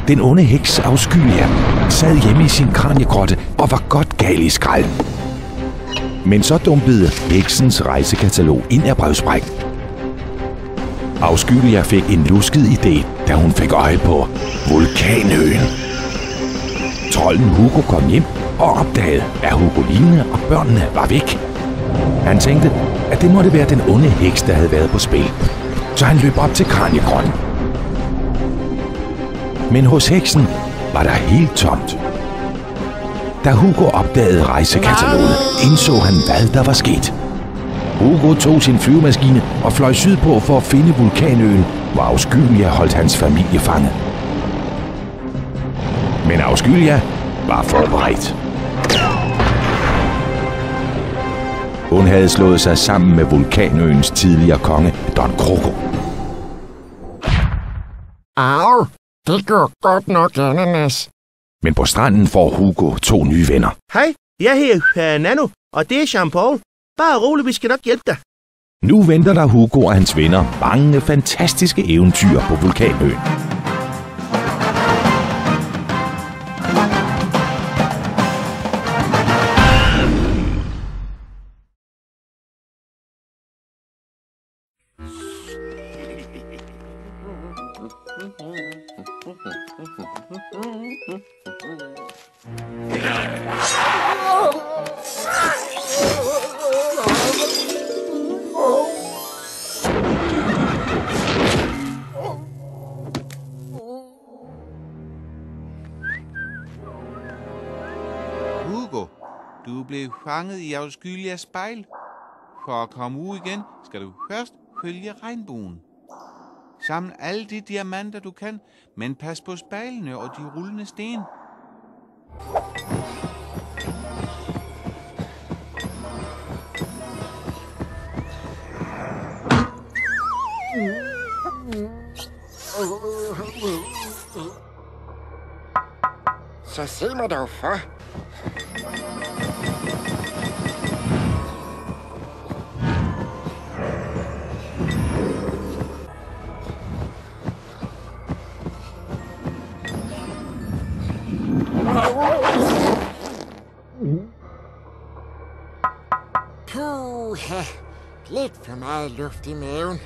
Den onde heks Afskyelia sad hjemme i sin kraniegrotte og var godt gal i skralden. Men så dumpede heksens rejsekatalog ind af brevsprækken. Afskyelia fik en lusket idé, da hun fik øje på Vulkanøen. Trolden Hugo kom hjem og opdagede, at Hugoline og børnene var væk. Han tænkte, at det måtte være den onde heks, der havde været på spil. Så han løb op til kraniegrotten. Men hos heksen var der helt tomt. Da Hugo opdagede rejsekataloget, indså han, hvad der var sket. Hugo tog sin flyvemaskine og fløj sydpå for at finde Vulkanøen, hvor Afskyelia holdt hans familie fanget. Men Afskyelia var forberedt. Hun havde slået sig sammen med Vulkanøens tidligere konge, Don Krogo. Au, det går godt nok, Ananas. Men på stranden får Hugo 2 nye venner. Hej, jeg hedder Nano, og det er Jean-Paul. Bare rolig, vi skal nok hjælpe dig. Nu venter der Hugo og hans venner mange fantastiske eventyr på Vulkanøen. Hugo, du blev fanget i Afskyelias spejl. For at komme ud igen, skal du først følge regnbuen. Samle alle de diamanter, du kan, men pas på spejlene og de rullende sten. Så se mig dog for. Puha, lidt for meget luft i maven.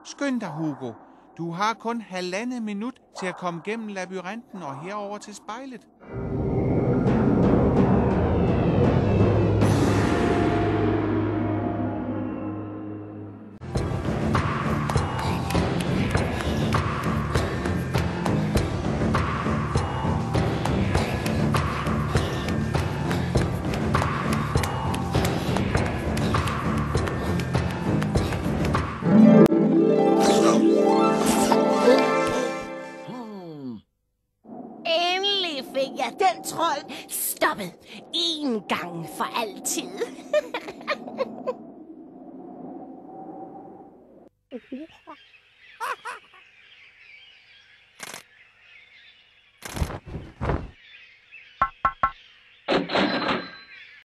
Skynd dig, Hugo. Du har kun 1,5 minut til at komme gennem labyrinten og herover til spejlet. Den trold stoppet en gang for altid.